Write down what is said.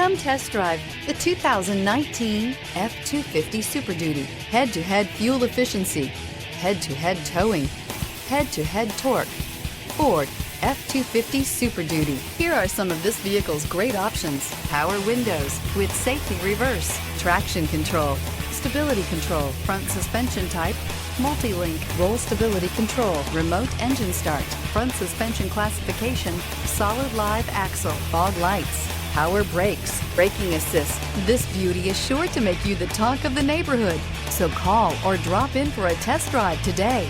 Come test drive the 2019 F-250 Super Duty. Head-to-head fuel efficiency, head-to-head towing, head-to-head torque. Ford F-250 Super Duty. Here are some of this vehicle's great options: power windows with safety reverse, traction control, stability control, front suspension type, multi-link, roll stability control, remote engine start, front suspension classification, solid live axle, fog lights, power brakes, braking assist. This beauty is sure to make you the talk of the neighborhood. So call or drop in for a test drive today.